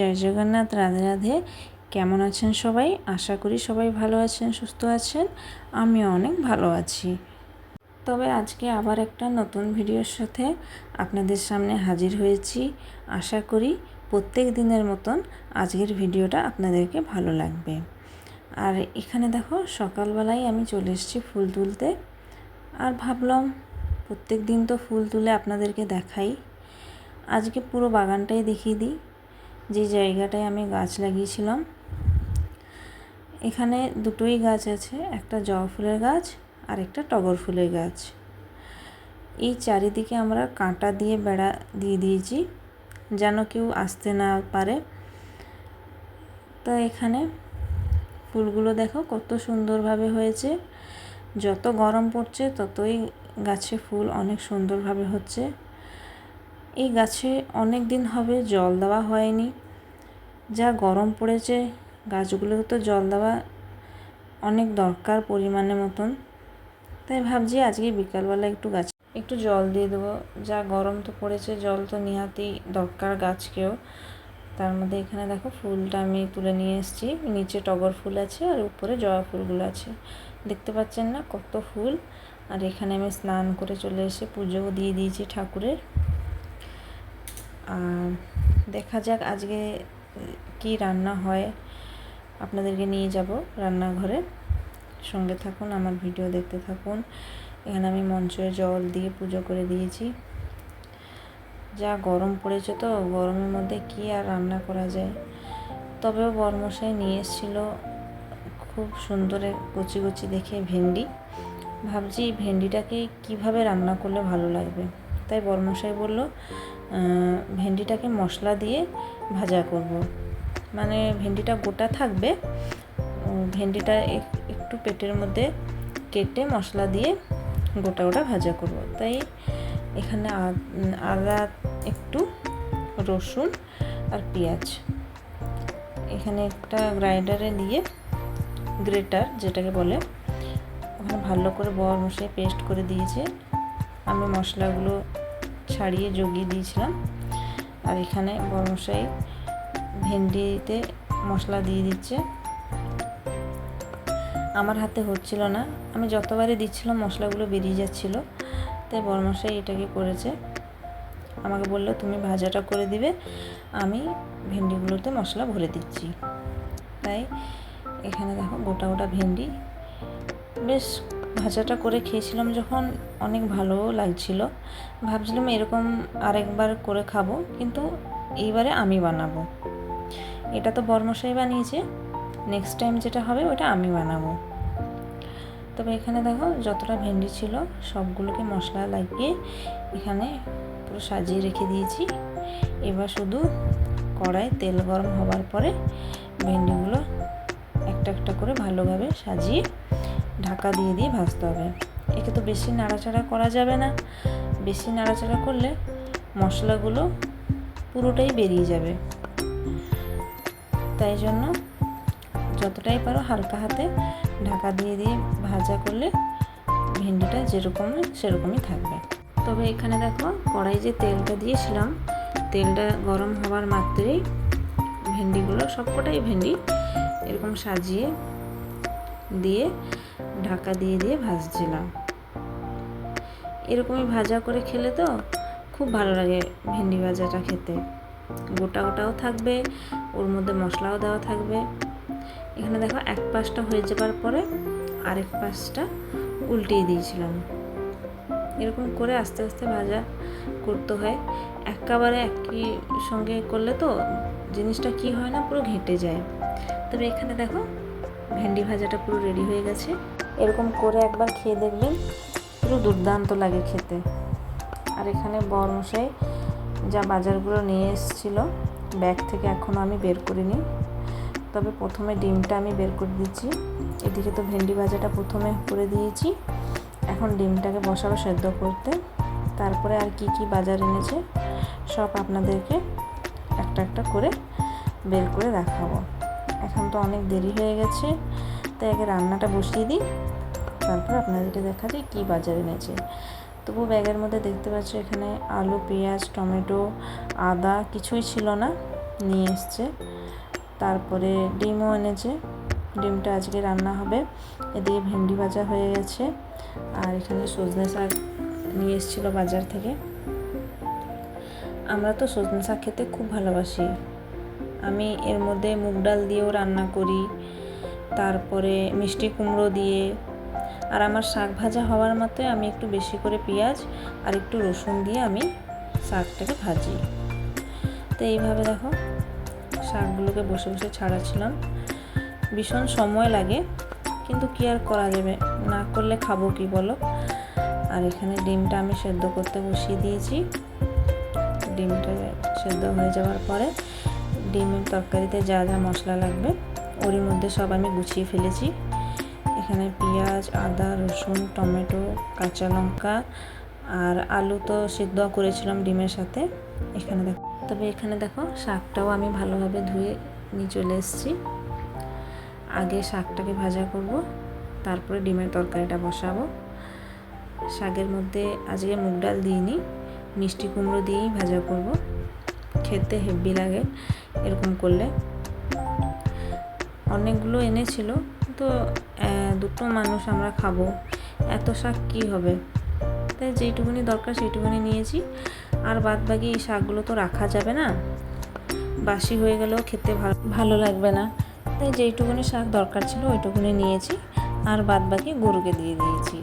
জয় জগন্নাথ, রাধে রাধে। কেমন আছেন সবাই? আশা করি সবাই ভালো আছেন, সুস্থ আছেন। আমিও অনেক ভালো আছি। তবে আজকে আবার একটা নতুন ভিডিওর সাথে আপনাদের সামনে হাজির হয়েছি। আশা করি প্রত্যেক দিনের মতন আজকের ভিডিওটা আপনাদেরকে ভালো লাগবে। আর এখানে দেখো, সকালবেলায় আমি চলে এসেছি ফুল তুলতে। আর ভাবলাম প্রত্যেক দিন তো ফুল তুলে আপনাদেরকে দেখাই, আজকে পুরো বাগানটাই দেখিয়ে দিই। যে জায়গাটায় আমি গাছ লাগিয়েছিলাম, এখানে দুটোই গাছ আছে, একটা জবা ফুলের গাছ আর একটা টগর ফুলের গাছ। এই চারিদিকে আমরা কাঁটা দিয়ে বেড়া দিয়ে দিয়েছি, যেন কেউ আসতে না পারে। তো এখানে ফুলগুলো দেখো কত সুন্দরভাবে হয়েছে। যত গরম পড়ছে ততই গাছে ফুল অনেক সুন্দরভাবে হচ্ছে। এই গাছে অনেক দিন হবে জল দেওয়া হয়নি, যা গরম পড়েছে গাছগুলোকে তো জল দেওয়া অনেক দরকার পরিমাণের মতন। তাই ভাবছি আজকে বিকালবেলা একটু জল দিয়ে দেবো। যা গরম তো পড়েছে, জল তো নিহাতি দরকার গাছকেও। তার মধ্যে এখানে দেখো ফুলটা আমি তুলে নিয়ে এসেছি। নিচে টগর ফুল আছে আর উপরে জবা ফুলগুলো আছে, দেখতে পাচ্ছেন না কত ফুল। আর এখানে আমি স্নান করে চলে এসে পুজোও দিয়ে দিয়েছি ঠাকুরের। আর দেখা যাক আজকে কি রান্না হয়, আপনাদেরকে নিয়ে যাব রান্নাঘরে। সঙ্গে থাকুন, আমার ভিডিও দেখতে থাকুন। এখানে আমি মঞ্চে জল দিয়ে পুজো করে দিয়েছি। যা গরম পড়েছে, তো গরমের মধ্যে কি আর রান্না করা যায়। তবেও বরমশাই নিয়ে এসেছিল খুব সুন্দর কচি কচি দেখে ভেন্ডি। ভাবছি ভেন্ডিটাকে কিভাবে রান্না করলে ভালো লাগবে। তাই বরমশাই বলল ভেন্ডিটাকে মশলা দিয়ে ভাজা করব। মানে ভেন্ডিটা গোটা থাকবে, ভেন্ডিটা একটু পেটের মধ্যে কেটে মশলা দিয়ে গোটা গোটা ভাজা করব। তাই এখানে আদা, একটু রসুন আর পেঁয়াজ এখানে একটা গ্রাইন্ডারে দিয়ে, গ্রেটার যেটাকে বলে, ওখানে ভালো করে বরমশাই পেস্ট করে দিয়েছে। আমি মশলাগুলো ছাড়িয়ে জগিয়ে দিয়েছিলাম। আর এখানে বরমশাই ভেন্ডিতে মশলা দিয়ে দিচ্ছে। আমার হাতে হচ্ছিল না, আমি যতবারই দিচ্ছিলাম মশলাগুলো বেরিয়ে যাচ্ছিল। তাই বরমশাই এটাকে করেছে, আমাকে বললো তুমি ভাজাটা করে দিবে, আমি ভেন্ডিগুলোতে মশলা ভরে দিচ্ছি। তাই এখানে দেখো গোটা গোটা ভেন্ডি, বেশ ভাজাটা করে খেয়েছিলাম যখন, অনেক ভালোও লাগছিল। ভাবছিলাম এরকম আরেকবার করে খাবো, কিন্তু এইবারে আমি বানাবো। এটা তো বরমশাই বানিয়েছে, নেক্সট টাইম যেটা হবে ওটা আমি বানাবো। তবে এখানে দেখো যতটা ভেন্ডি ছিল সবগুলোকে মশলা লাগিয়ে এখানে পুরো সাজিয়ে রেখে দিয়েছি। এবার শুধু কড়াই তেল গরম হবার পরে ভেন্ডিগুলো একটা একটা করে ভালোভাবে সাজিয়ে ঢাকা দিয়ে দিয়ে ভাজতে হবে। একে তো বেশি নাড়াচাড়া করা যাবে না, বেশি নাড়াচাড়া করলে মশলাগুলো পুরোটাই বেরিয়ে যাবে। তাই জন্য যতটাই পারো হালকা হাতে ঢাকা দিয়ে দিয়ে ভাজা করলে ভেন্ডিটা যেরকম সেরকমই থাকবে। তবে এখানে দেখো কড়াই যে তেলটা দিয়েছিলাম, তেলটা গরম হওয়ার মাত্রেই ভেন্ডিগুলো, সবকটাই ভেন্ডি এরকম সাজিয়ে দিয়ে ঢাকা দিয়ে দিয়ে ভাজছিলাম। এরকমই ভাজা করে খেলে তো খুব ভালো লাগে ভেন্ডি ভাজাটা খেতে। গোটা গোটাও থাকবে, ওর মধ্যে মশলাও দেওয়া থাকবে। এখানে দেখো এক পাশটা হয়ে যাবার পরে আরেক পাশটা উল্টিয়ে দিয়েছিলাম। এরকম করে আস্তে আস্তে ভাজা করতে হয়, একেবারে একই সঙ্গে করলে তো জিনিসটা কি হয় না, পুরো ঘেঁটে যায়। তবে এখানে দেখো ভেন্ডি ভাজাটা পুরো রেডি হয়ে গেছে। এরকম করে একবার খেয়ে দেখবেন, পুরো দুর্দান্ত লাগে খেতে। আর এখানে বরমশাই যা বাজারগুলো নিয়ে এসেছিল ব্যাগ থেকে এখনও আমি বের করিনি, তবে প্রথমে ডিমটা আমি বের করে দিচ্ছি। এদিকে তো ভেন্ডি ভাজাটা প্রথমে করে দিয়েছি, এখন ডিমটাকে বসাবো সেদ্ধ করতে। তারপরে আর কি কি বাজার এনেছে সব আপনাদেরকে একটা একটা করে বের করে দেখাবো। এখন তো অনেক দেরি হয়ে গেছে, তাই আগে রান্নাটা বসিয়ে দিই, তারপর আপনাদেরকে দেখাচ্ছি কী বাজার এনেছে। তবু ব্যাগের মধ্যে দেখতে পাচ্ছি এখানে আলু, পেঁয়াজ, টমেটো, আদা কিছুই ছিল না, নিয়ে এসছে, তারপরে ডিমও এনেছে। ডিমটা আজকে রান্না হবে। এদিকে ভেন্ডি ভাজা হয়ে গেছে, আর এখানে সজনে শাক নিয়ে এসেছিলো বাজার থেকে। আমরা তো সজনে শাক খেতে খুব ভালোবাসি। আমি এর মধ্যে মুগ ডাল দিয়েও রান্না করি, তারপরে মিষ্টি কুমড়ো দিয়ে। আর আমার শাক ভাজা হওয়ার মতোই আমি একটু বেশি করে পেঁয়াজ আর একটু রসুন দিয়ে আমি শাকটাকে ভাজি। তো এইভাবে দেখো শাকগুলোকে বসে বসে ছাড়াচ্ছিলাম। ভীষণ সময় লাগে, কিন্তু কি আর করা যাবে, না করলে খাবো কি বলো। আর এখানে ডিমটা আমি সেদ্ধ করতে বসিয়ে দিয়েছি। ডিমটা সেদ্ধ হয়ে যাওয়ার পরে ডিমের তরকারিতে যা যা মশলা লাগবে ওরই মধ্যে সব আমি গুছিয়ে ফেলেছি। এখানে পেঁয়াজ, আদা, রসুন, টমেটো, কাঁচা লঙ্কা আর আলু তো সিদ্ধ করেছিলাম ডিমের সাথে। এখানে দেখো শাকটাও আমি ভালোভাবে ধুয়ে নিয়ে চলে এসেছি। আগে শাকটাকে ভাজা করব, তারপরে ডিমের তরকারিটা বসাবো। শাকের মধ্যে আজকে মুগ ডাল দিইনি, মিষ্টি কুমড়ো দিয়েই ভাজা করব। খেতে হেভি লাগে এরকম করলে। অনেকগুলো এনেছিল, তো দুটো মানুষ আমরা খাবো, এত শাক কি হবে, তাই যেইটুকুনি দরকার সেইটুকুনি নিয়েছি। আর বাদ বাকি এই শাকগুলো তো রাখা যাবে না, বাসি হয়ে গেলেও খেতে ভালো লাগবে না, তাই যেইটুকুনি শাক দরকার ছিল ওইটুকুনি নিয়েছি, আর বাদ বাকি গরুকে দিয়ে দিয়েছি।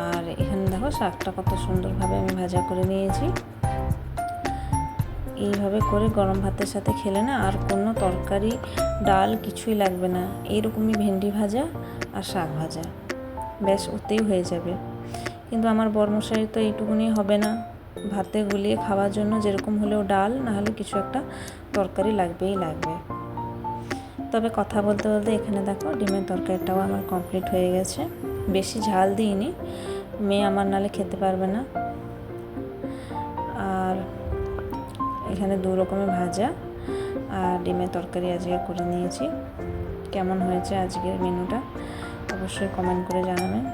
আর এখানে দেখো শাকটা কত সুন্দরভাবে আমি ভাজা করে নিয়েছি। এইভাবে করে গরম ভাতের সাথে খেলে না আর কোনো তরকারি ডাল কিছুই লাগবে না। এইরকমই ভেন্ডি ভাজা আর শাক ভাজা, ব্যাস ওতেই হয়ে যাবে। কিন্তু আমার বরমশাই তো এইটুকুনি হবে না, ভাতে গুলিয়ে খাওয়ার জন্য যেরকম হলেও ডাল না হলে কিছু একটা তরকারি লাগবেই লাগবে। তবে কথা বলতে বলতে এখানে দেখো ডিমের তরকারিটাও আমার কমপ্লিট হয়ে গেছে। বেশি ঝাল দিইনি, মেয়ে আমার নালে খেতে পারবে না। আর এখানে দু রকমের ভাজা আর ডিমের তরকারি আজকে করে নিয়েছি। কেমন হয়েছে আজকের মেনুটা অবশ্যই কমেন্ট করে জানাবেন।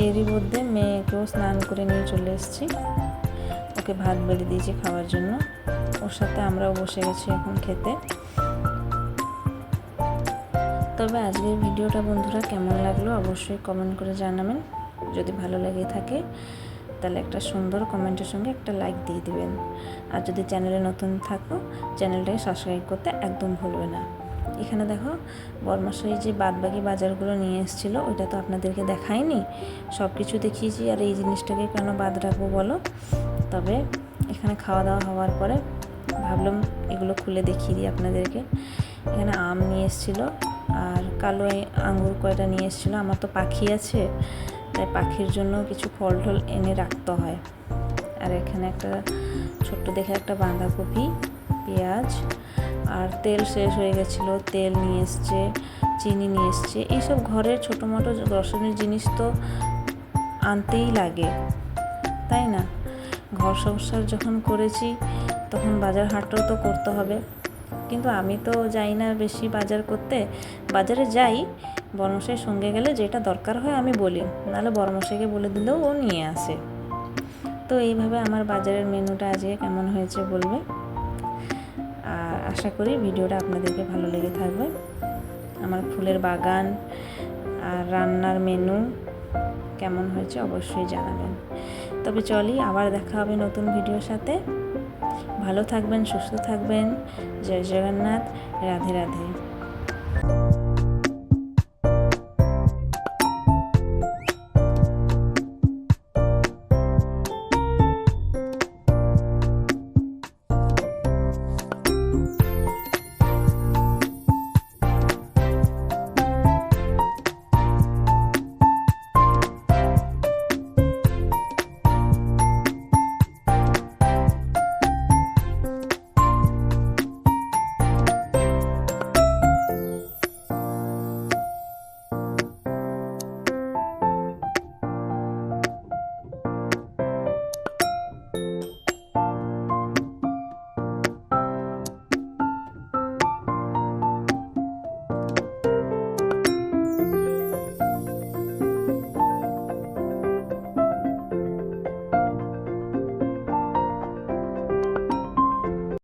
এরই মধ্যে মেয়েকেও স্নান করে নিয়ে চলে এসেছি, ওকে ভাত বেড়ে দিয়েছি খাওয়ার জন্য। ওর সাথে আমরাও বসে গেছি এখন খেতে। তবে আজকের ভিডিওটা বন্ধুরা কেমন লাগলো অবশ্যই কমেন্ট করে জানাবেন। যদি ভালো লেগে থাকে তাহলে একটা সুন্দর কমেন্টের সঙ্গে একটা লাইক দিয়ে দিবেন। আর যদি চ্যানেলে নতুন থাকো চ্যানেলটাকে সাবস্ক্রাইব করতে একদম ভুলবে না। এখানে দেখো বরমাশাই যে বাদবাকি বাজারগুলো নিয়ে এসেছিলো ওইটা তো আপনাদেরকে দেখাইনি, সব কিছু দেখিয়েছি। আর এই জিনিসটাকে কেন বাদ রাখবো বলো। তবে এখানে খাওয়া দাওয়া হওয়ার পরে ভাবলাম এগুলো খুলে দেখিয়ে দিই আপনাদেরকে। এখানে আম নিয়ে এসেছিলো আর কালো আঙ্গুর কয়টা নিয়ে এসেছিলো। আমার তো পাখি আছে, তাই পাখির জন্য কিছু ফল টল এনে রাখতে হয়। আর এখানে একটা ছোট্ট দেখে একটা বাঁধাকপি, পেঁয়াজ আর তেল শেষ হয়ে গেছিলো, তেল নিয়ে এসছে, চিনি নিয়ে এসছে। এইসব ঘরের ছোটো মোটো গ্রসারির জিনিস তো আনতেই লাগে, তাই না? ঘর সংসার যখন করেছি তখন বাজার হাটও তো করতে হবে। কিন্তু আমি তো যাই না বেশি বাজার করতে, বাজারে যাই বরমশাইয়ের সঙ্গে গেলে যেটা দরকার হয় আমি বলি, নাহলে বরমশাইকে বলে দিলেও ও নিয়ে আসে। তো এইভাবে আমার বাজারের মেনুটা আজকে কেমন হয়েছে বলবে। আর আশা করি ভিডিওটা আপনাদেরকে ভালো লেগে থাকবে। আমার ফুলের বাগান আর রান্নার মেনু কেমন হয়েছে অবশ্যই জানাবেন। তবে চলি, আবার দেখা হবে নতুন ভিডিওর সাথে। ভালো থাকবেন, সুস্থ থাকবেন। জয় জগন্নাথ, রাধে রাধে।